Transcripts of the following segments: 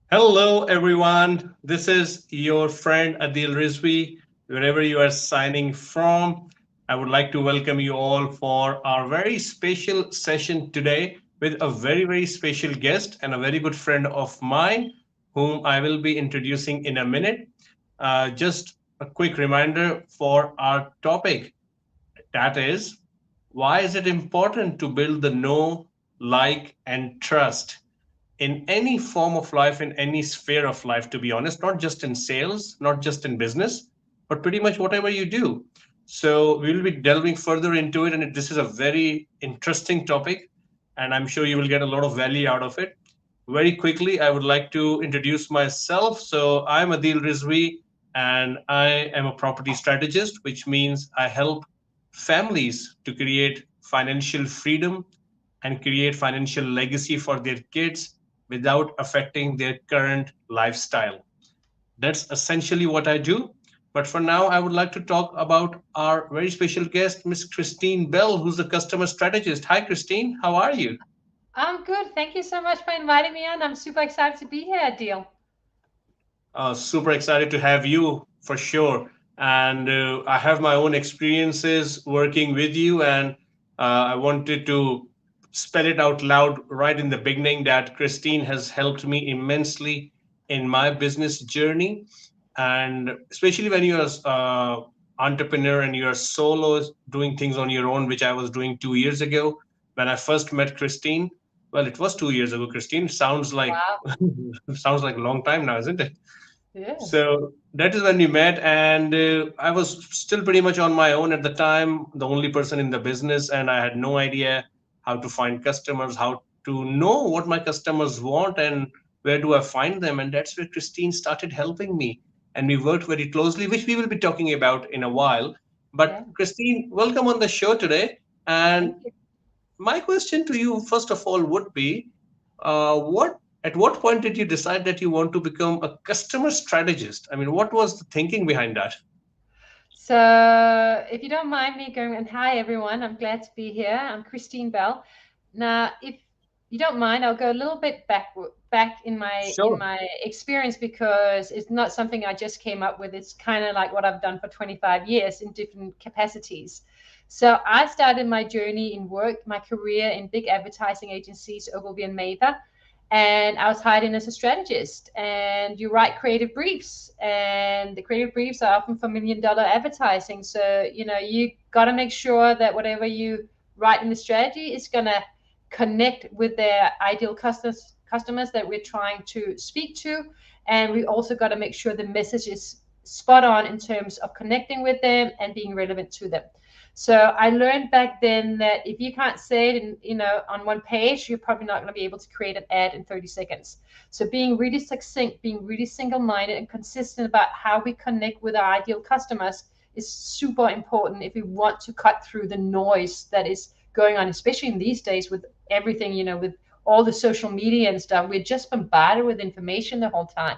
Hello, everyone. This is your friend Adil Rizvi. Wherever you are signing from, I would like to welcome you all for our very special session today with a very special guest and a very good friend of mine, whom I will be introducing in a minute. Just a quick reminder for our topic, that is, why is it important to build the know, like, and trust in any form of life, in any sphere of life, to be honest, not just in sales, not just in business, but pretty much whatever you do. So we'll be delving further into it. And this is a very interesting topic, and I'm sure you will get a lot of value out of it. Very quickly, I would like to introduce myself. So I'm Adil Rizvi, and I am a property strategist, which means I help families to create financial freedom and create financial legacy for their kids without affecting their current lifestyle. That's essentially what I do. But for now, I would like to talk about our very special guest, Miss Kristine Bell, who's a customer strategist. Hi, Kristine. How are you? I'm good. Thank you so much for inviting me on. I'm super excited to be here, Deal. Super excited to have you for sure. And I have my own experiences working with you, and I wanted to spell it out loud right in the beginning that Christine has helped me immensely in my business journey. And especially when you're an entrepreneur and you're solo doing things on your own, which I was doing 2 years ago when I first met Christine. Well, it was 2 years ago, Christine. Sounds like Wow. sounds like a long time now, isn't it? Yes. So that is when we met, and I was still pretty much on my own at the time, the only person in the business, and I had no idea how to find customers, how to know what my customers want, and where do I find them. And that's where Christine started helping me, and we worked very closely, which we will be talking about in a while. But Yeah. Christine, welcome on the show today. Thank And you. my question to you, first of all, would be what at what point did you decide that you want to become a customer strategist? I mean, what was the thinking behind that? So, if you don't mind me going, and hi everyone, I'm glad to be here. I'm Kristine Bell. Now, if you don't mind, I'll go a little bit back in Sure. my experience because it's not something I just came up with. It's kind of like what I've done for 25 years in different capacities. So I started my journey in work, my career in big advertising agencies, Ogilvy and Mather, and I was hired in as a strategist. And you write creative briefs, and the creative briefs are often for $1 million advertising. So you got to make sure that whatever you write in the strategy is gonna connect with their ideal customers that we're trying to speak to, and we also got to make sure the message is spot on in terms of connecting with them and being relevant to them. So I learned back then that if you can't say it in, on one page, you're probably not going to be able to create an ad in 30 seconds. So being really succinct, being really single-minded and consistent about how we connect with our ideal customers is super important if we want to cut through the noise that is going on, especially in these days with everything, with all the social media and stuff. We're just bombarded with information the whole time.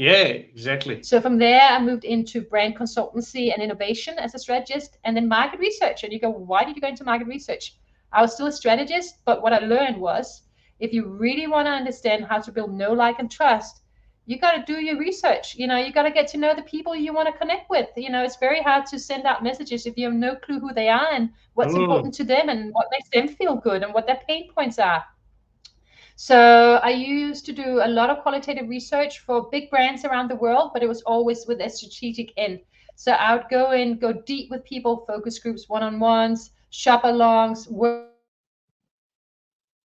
Yeah, So exactly. from there, I moved into brand consultancy and innovation as a strategist, and then market research. And you go, why did you go into market research? I was still a strategist, but what I learned was if you really want to understand how to build know, like, and trust, you got to do your research. You got to get to know the people you want to connect with. It's very hard to send out messages if you have no clue who they are and what's Mm, important to them and what makes them feel good and what their pain points are. So I used to do a lot of qualitative research for big brands around the world, but it was always with a strategic end. So I would go in, go deep with people, focus groups, one-on-ones, shop alongs,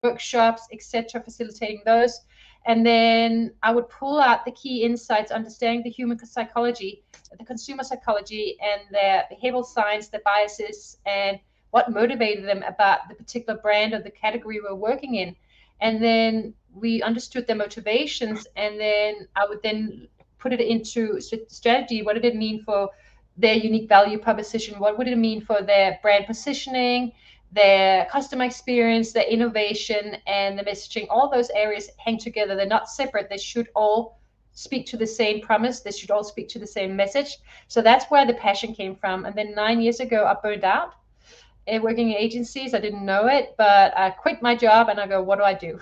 workshops, etc., facilitating those. And then I would pull out the key insights, understanding the human psychology, the consumer psychology, and their behavioral science, their biases, and what motivated them about the particular brand or the category we're working in. And then we understood their motivations, and then I would then put it into strategy. What did it mean for their unique value proposition? What would it mean for their brand positioning, their customer experience, their innovation, and the messaging? All those areas hang together. They're not separate. They should all speak to the same promise. They should all speak to the same message. So that's where the passion came from. And then 9 years ago, I burned out, working in agencies. I didn't know it, but I quit my job and I go, what do I do?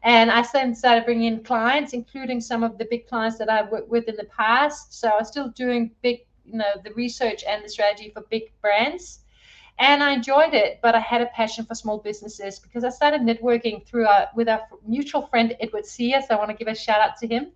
And I then started bringing in clients, including some of the big clients that I've worked with in the past. So I was still doing big, the research and the strategy for big brands. And I enjoyed it, but I had a passion for small businesses because I started networking with our mutual friend, Edward Sears. So I want to give a shout out to him.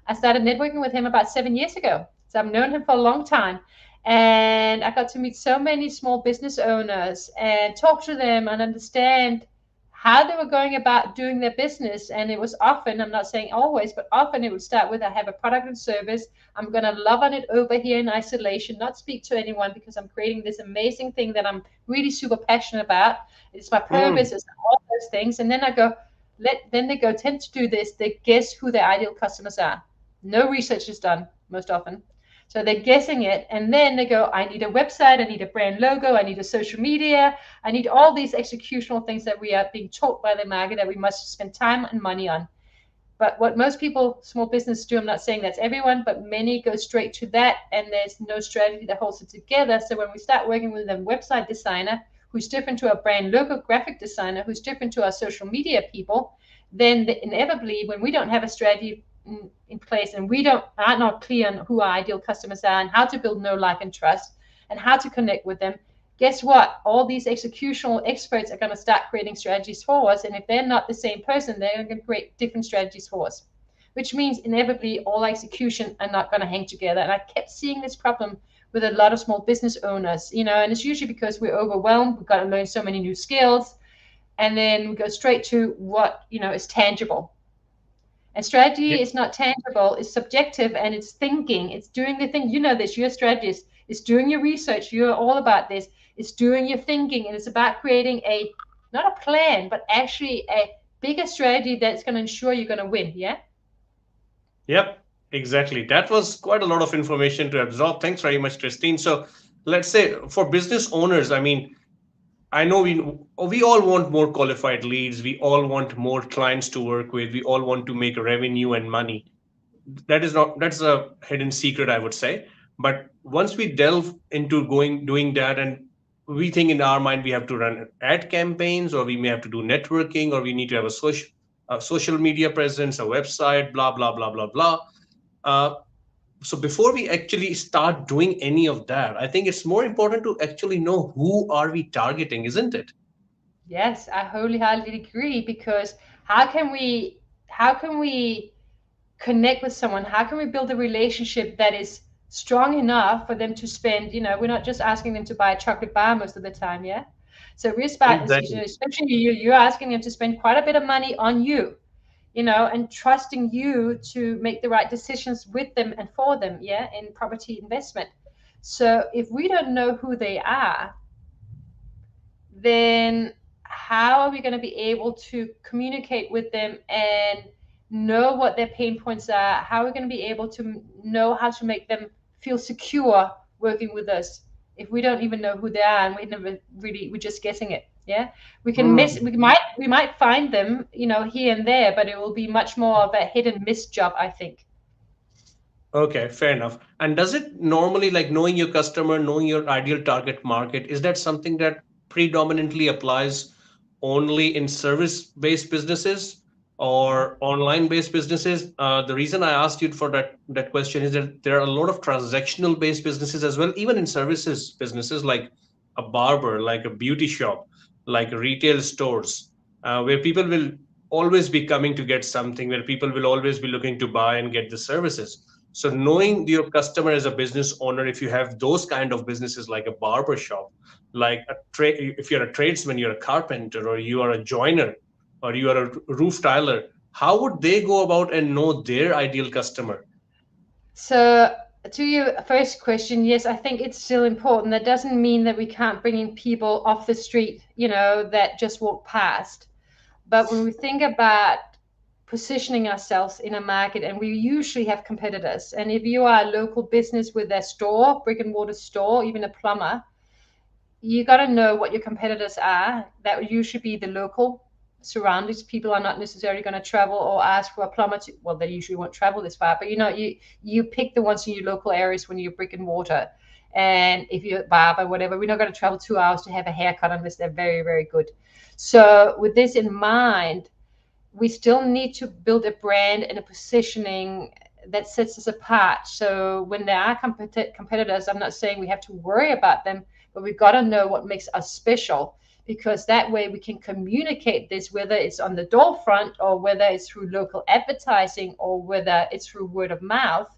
I started networking with him about 7 years ago. So I've known him for a long time. And I got to meet so many small business owners and talk to them and understand how they were going about doing their business. And it was often, I'm not saying always, but often it would start with, I have a product and service. I'm going to love on it over here in isolation, not speak to anyone because I'm creating this amazing thing that I'm really super passionate about. It's my purpose, it's all those things. And then I go, then they go tend to do this. They guess who their ideal customers are. No research is done most often. So they're guessing it, and then they go, I need a website, I need a brand logo, I need a social media, I need all these executional things that we are being taught by the market that we must spend time and money on. But what most people, small business do, I'm not saying that's everyone, but many go straight to that, and there's no strategy that holds it together. So when we start working with a website designer who's different to a brand logo graphic designer, who's different to our social media people, then inevitably, when we don't have a strategy in place and we are not clear on who our ideal customers are and how to build know, like, and trust and how to connect with them, guess what? All these executional experts are going to start creating strategies for us. And if they're not the same person, they're going to create different strategies for us, which means inevitably all execution are not going to hang together. And I kept seeing this problem with a lot of small business owners, and it's usually because we're overwhelmed. We've got to learn so many new skills. And then we go straight to what, is tangible. And strategy is not tangible, it's subjective, and it's thinking. It's doing the thing. You know this, you're a strategist. It's doing your research. You're all about this. It's doing your thinking, and it's about creating not a plan, but actually a bigger strategy that's going to ensure you're going to win. Yeah? Yep, exactly. That was quite a lot of information to absorb. Thanks very much, Christine. So let's say for business owners, I mean, I know we all want more qualified leads. We all want more clients to work with. We all want to make revenue and money. That's a hidden secret, I would say. But once we delve into doing that, and we think in our mind we have to run ad campaigns, or we may have to do networking, or we need to have a social media presence, a website, blah blah blah blah blah. Uh, so before we actually start doing any of that, I think it's more important to actually know who are we targeting, isn't it? Yes, I wholeheartedly agree, because how can we connect with someone? How can we build a relationship that is strong enough for them to spend, we're not just asking them to buy a chocolate bar most of the time, yeah? So we're Exactly. especially you're asking them to spend quite a bit of money on you, and trusting you to make the right decisions with them and for them, yeah, in property investment. So if we don't know who they are, then how are we going to be able to communicate with them and know what their pain points are? How are we going to be able to know how to make them feel secure working with us if we don't even know who they are and we're just guessing it? Yeah, we can miss. Hmm. We might find them, here and there, but it will be much more of a hit and miss job, I think. Okay, fair enough. And does it normally, like, knowing your customer, knowing your ideal target market, is that something that predominantly applies only in service-based businesses or online-based businesses? The reason I asked you for that question is that there are a lot of transactional-based businesses as well, even in services businesses, like a barber, like a beauty shop, like retail stores, where people will always be coming to get something, where people will always be looking to buy and get the services. So knowing your customer as a business owner, if you have those kind of businesses like a barber shop, like a trade, if you're a tradesman, you're a carpenter, or you are a joiner, or you are a roof tiler, how would they go about and know their ideal customer? So, to your first question, yes, I think it's still important. That doesn't mean that we can't bring in people off the street, that just walk past. But when we think about positioning ourselves in a market, and we usually have competitors, and if you are a local business with a store, brick and mortar store, even a plumber, you got to know what your competitors are. That would usually be the local surroundings. People are not necessarily going to travel or ask for a plumber to, well, they usually won't travel this far, but you pick the ones in your local areas when you're brick and mortar. And if you're a barber, whatever, we're not going to travel 2 hours to have a haircut unless they're very, very good. So with this in mind, we still need to build a brand and a positioning that sets us apart. So when there are competitors, I'm not saying we have to worry about them, but we've got to know what makes us special, because that way we can communicate this, whether it's on the door front or whether it's through local advertising or whether it's through word of mouth.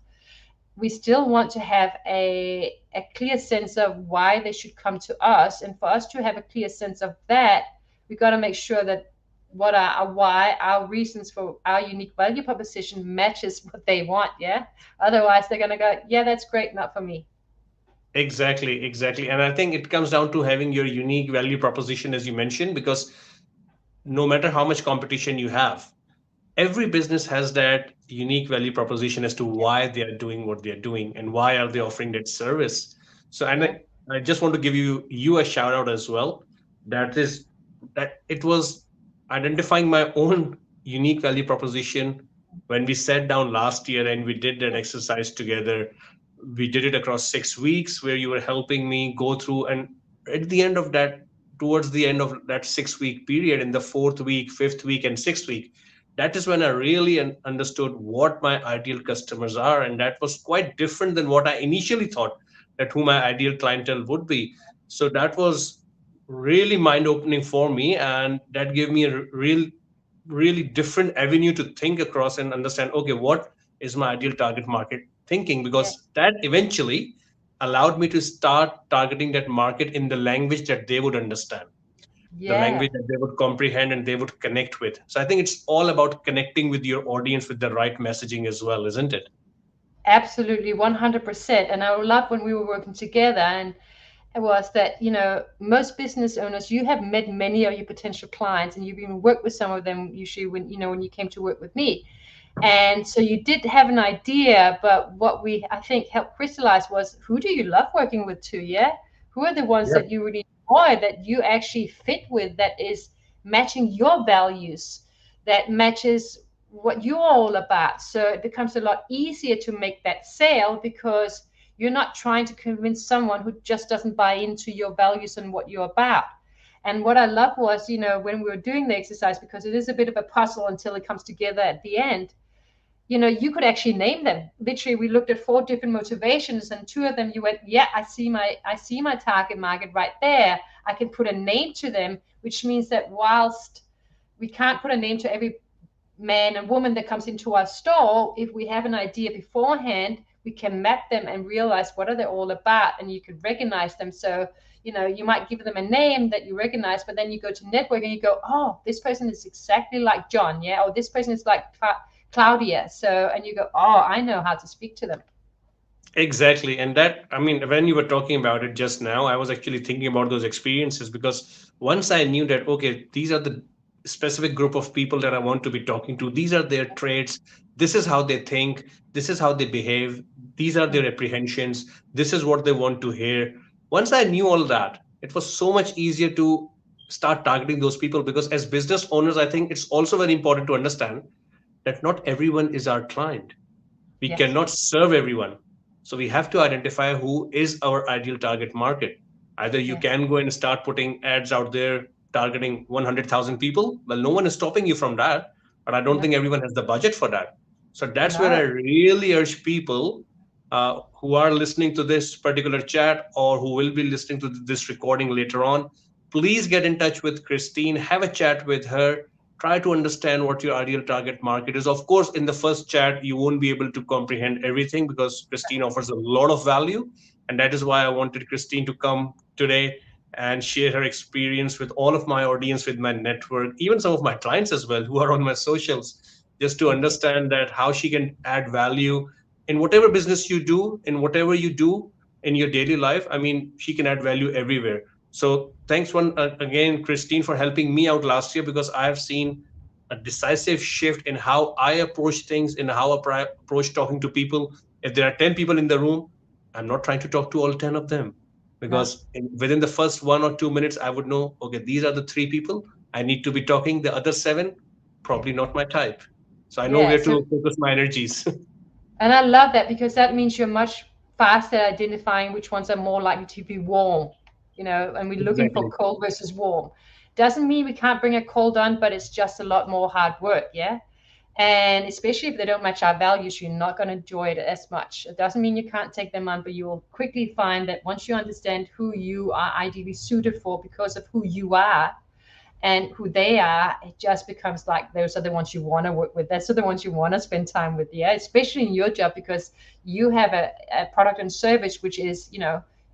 We still want to have a clear sense of why they should come to us. And for us to have a clear sense of that, we've got to make sure that what our why, our reasons for our unique value proposition matches what they want. Yeah. Otherwise, they're going to go, yeah, that's great, not for me. Exactly, exactly. And I think it comes down to having your unique value proposition, as you mentioned, because no matter how much competition you have, every business has that unique value proposition as to Yeah. why they are doing what they are doing and why are they offering that service. So, and Yeah. I just want to give you a shout out as well. That is that it was identifying my own unique value proposition when we sat down last year and we did that exercise together. We did it across 6 weeks where you were helping me go through, and at the end of that, towards the end of that 6 week period, in the fourth week, fifth week, and sixth week, that is when I really understood what my ideal customers are. And that was quite different than what I initially thought that who my ideal clientele would be. So that was really mind opening for me. And that gave me a really different avenue to think across and understand, okay, what is my ideal target market thinking? Yeah. Because that eventually allowed me to start targeting that market in the language that they would understand, the Yeah. language that they would comprehend and they would connect with. So I think it's all about connecting with your audience with the right messaging as well, isn't it? Absolutely, 100%. And I love when we were working together, and it was that, most business owners, you have met many of your potential clients and you've even worked with some of them usually when you came to work with me. And so you did have an idea, but what we, I think, helped crystallize was, who do you love working with too? Yeah. Who are the ones Yeah. that you really enjoy, that you actually fit with, that is matching your values, that matches what you're all about. So it becomes a lot easier to make that sale, because you're not trying to convince someone who just doesn't buy into your values and what you're about. And what I love was, when we were doing the exercise, because it is a bit of a puzzle until it comes together at the end, you could actually name them. Literally, we looked at 4 different motivations, and 2 of them you went, yeah, I see my target market right there. I can put a name to them, which means that whilst we can't put a name to every man and woman that comes into our store, if we have an idea beforehand, we can map them and realize what are they all about, and you can recognize them. So you might give them a name that you recognize, but then you go to network and you go, oh, this person is exactly like John, yeah, or this person is like Claudia. So, and you go, oh, I know how to speak to them. Exactly. And that, I mean, when you were talking about it just now, I was actually thinking about those experiences because once I knew that, okay, these are the specific group of people that I want to be talking to, these are their traits, this is how they think, this is how they behave, these are their apprehensions, this is what they want to hear. Once I knew all that, it was so much easier to start targeting those people because as business owners, I think it's also very important to understand that not everyone is our client. We Yes. cannot serve everyone. So we have to identify who is our ideal target market. Either you Yeah. can go and start putting ads out there targeting 100,000 people. Well, no one is stopping you from that, but I don't No. think everyone has the budget for that. So that's where I No. really urge people who are listening to this particular chat or who will be listening to this recording later on. Please get in touch with Kristine, have a chat with her, try to understand what your ideal target market is. Of course, in the first chat, you won't be able to comprehend everything because Kristine offers a lot of value. And that is why I wanted Kristine to come today and share her experience with all of my audience, with my network, even some of my clients as well who are on my socials, just to Okay. understand that how she can add value in whatever business you do, in whatever you do in your daily life. I mean, she can add value everywhere. So thanks again, Kristine, for helping me out last year because I have seen a decisive shift in how I approach things, in how I approach talking to people. If there are 10 people in the room, I'm not trying to talk to all 10 of them No. because within the first 1 or 2 minutes, I would know, okay, these are the 3 people I need to be talking. The other seven, Yeah. probably not my type. So I know Yeah. where So, to focus my energies. and I love that, because that means you're much fast at identifying which ones are more likely to be warm, and we're looking for Exactly. cold versus warm. Doesn't mean we can't bring a cold on, but it's just a lot more hard work, yeah. And especially if they don't match our values, you're not going to enjoy it as much. It doesn't mean you can't take them on, but you'll quickly find that once you understand who you are ideally suited for because of who you are and who they are, it just becomes like those are the ones you want to work with. Those are the ones you want to spend time with, yeah, especially in your job because you have a product and service, which is, you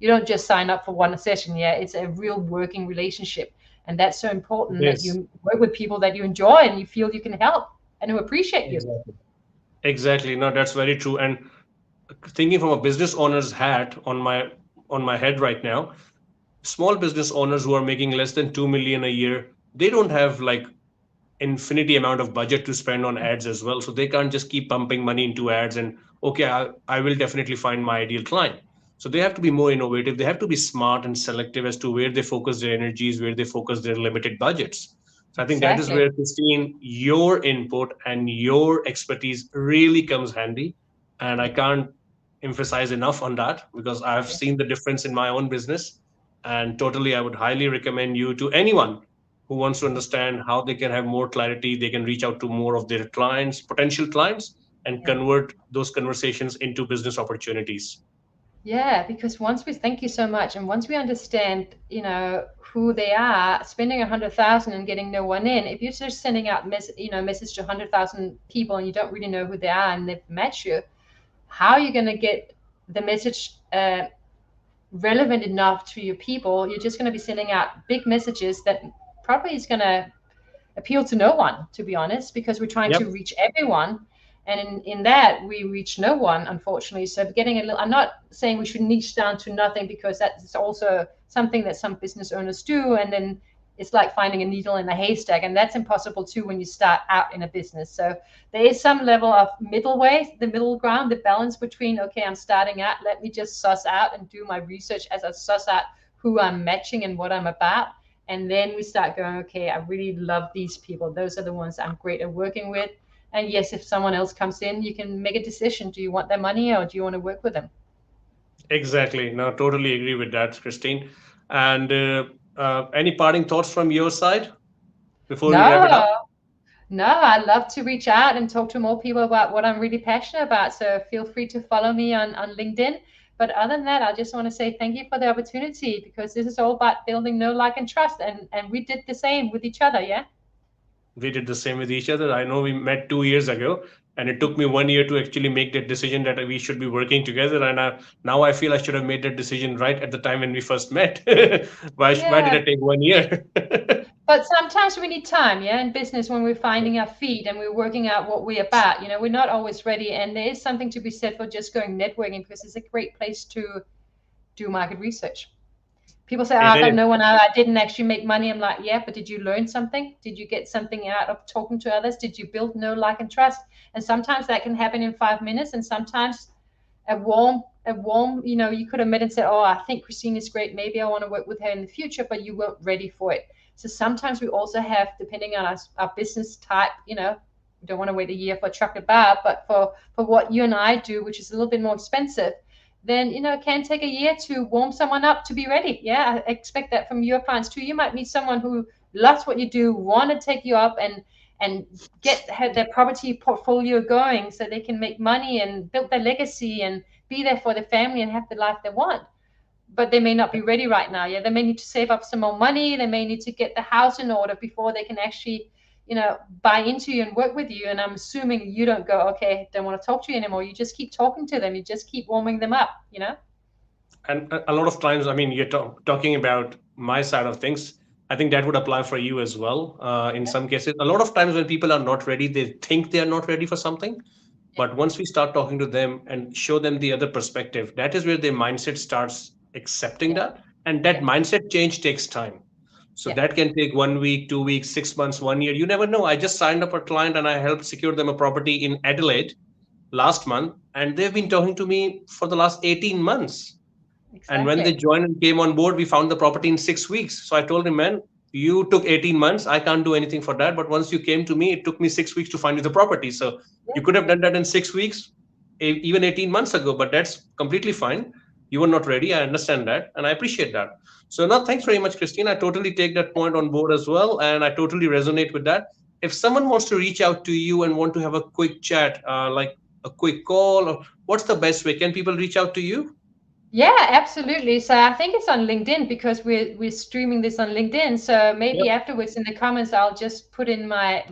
don't just sign up for one session, yeah, it's a real working relationship. And that's so important that Yes. you work with people that you enjoy and you feel you can help and who appreciate you. Exactly. Exactly. No, that's very true. And thinking from a business owner's hat on my head right now, small business owners who are making less than 2 million a year, they don't have like infinity amount of budget to spend on ads as well, so they can't just keep pumping money into ads and okay, I will definitely find my ideal client. So they have to be more innovative, they have to be smart and selective as to where they focus their energies, where they focus their limited budgets. So I think that is Exactly. where, Kristine, your input and your expertise really comes handy, and I can't emphasize enough on that because I've Yeah. seen the difference in my own business. And totally, I would highly recommend you to anyone who wants to understand how they can have more clarity. They can reach out to more of their clients, potential clients, and Yeah. convert those conversations into business opportunities. Yeah, because once we thank you so much, and once we understand, who they are, spending 100,000 and getting no one in. If you're just sending out message to 100,000 people and you don't really know who they are and they've met you, how are you going to get the message relevant enough to your people? You're just going to be sending out big messages that probably is going to appeal to no one, to be honest, because we're trying Yep. to reach everyone. And in that, we reach no one, unfortunately. So getting a little, I'm not saying we should niche down to nothing because that's also something that some business owners do. And then it's like finding a needle in a haystack. And that's impossible too when you start out in a business. So there is some level of middle way, the middle ground, the balance between, okay, I'm starting out, let me just suss out and do my research as I suss out who I'm matching and what I'm about. And then we start going, okay, I really love these people. Those are the ones I'm great at working with. And yes, if someone else comes in, you can make a decision. Do you want their money or do you want to work with them? Exactly. No, totally agree with that, Christine. And any parting thoughts from your side before we wrap it No, up? no, I love to reach out and talk to more people about what I'm really passionate about. So feel free to follow me on LinkedIn. But other than that, I just want to say thank you for the opportunity because this is all about building know, like, and trust. And we did the same with each other. Yeah. We did the same with each other. I know we met 2 years ago, and it took me 1 year to actually make that decision that we should be working together. And now I feel I should have made that decision right at the time when we first met. Why did Yeah. it take 1 year? But sometimes we need time, yeah, in business when we're finding our feet and we're working out what we're about. We're not always ready. And there is something to be said for just going networking because it's a great place to do market research. People say, oh, It I got is. no one out. I didn't actually make money. I'm like, yeah, but did you learn something? Did you get something out of talking to others? Did you build know, like, and trust? And sometimes that can happen in 5 minutes. And sometimes you could have met and said, oh, I think Kristine is great. Maybe I want to work with her in the future, but you weren't ready for it. So sometimes we also have, depending on our business type, we don't want to wait a year for a chocolate bar, but for what you and I do, which is a little bit more expensive, then it can take a year to warm someone up to be ready. Yeah, I expect that from your clients too. You might meet someone who loves what you do, want to take you up and get their property portfolio going so they can make money and build their legacy and be there for the family and have the life they want. But they may not be ready right now. Yeah, they may need to save up some more money. They may need to get the house in order before they can actually, buy into you and work with you. And I'm assuming you don't go, okay, don't want to talk to you anymore. You just keep talking to them. You just keep warming them up. And a lot of times, I mean, you're talking about my side of things. I think that would apply for you as well. In Yeah. some cases, a lot of times when people are not ready, they think they are not ready for something. Yeah. But once we start talking to them and show them the other perspective, that is where their mindset starts accepting Yeah. that. And that Yeah. mindset change takes time. So Yeah. that can take 1 week, 2 weeks, 6 months, 1 year. You never know. I just signed up a client and I helped secure them a property in Adelaide last month. And they've been talking to me for the last 18 months. And when they Exactly. joined and came on board, we found the property in 6 weeks. So I told him, man, you took 18 months. I can't do anything for that. But once you came to me, it took me 6 weeks to find you the property. So Yeah. you could have done that in 6 weeks. even 18 months ago, but that's completely fine. You were not ready. I understand that, and I appreciate that. So now, thanks very much, Christine. I totally take that point on board as well, and I totally resonate with that. If someone wants to reach out to you and want to have a quick chat, like a quick call, or what's the best way? Can people reach out to you? Yeah, absolutely. So I think it's on LinkedIn because we're streaming this on LinkedIn. So maybe Yep. afterwards in the comments, I'll just put in my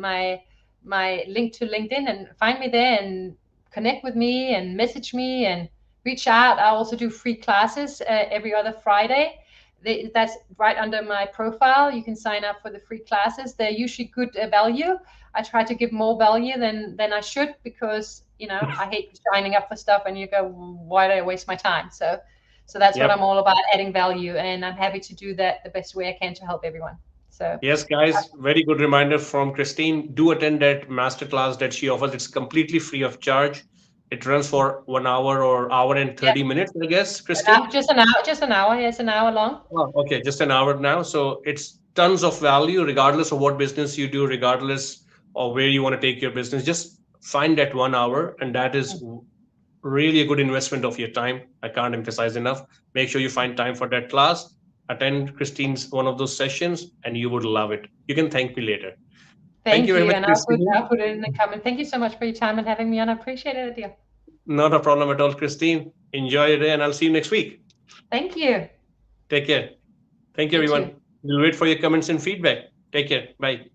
link to LinkedIn and find me there and connect with me and message me and reach out. I also do free classes every other Friday. That's right under my profile. You can sign up for the free classes. They're usually good value. I try to give more value than I should because I hate signing up for stuff and you go, why did I waste my time? So that's what I'm Yep. all about, adding value, and I'm happy to do that the best way I can to help everyone. So Yes, guys, very good reminder from Christine. Do attend that masterclass that she offers. It's completely free of charge. It runs for 1 hour or hour and yeah, 30 minutes, I guess, Christine. just an hour, just an hour. Yeah, it's an hour long. Oh, okay, just an hour now. So it's tons of value, regardless of what business you do, regardless of where you want to take your business. Just find that 1 hour, and that is really a good investment of your time. I can't emphasize enough. Make sure you find time for that class. Attend Christine's one of those sessions, and you would love it. You can thank me later. Thank you Thank very you, much, and I'll Christine. put it in the comment. Thank you so much for your time and having me on. I appreciate it, dear. Not a problem at all, Christine. Enjoy your day, and I'll see you next week. Thank you. Take care. Thank you, You too. everyone. We'll wait for your comments and feedback. Take care. Bye.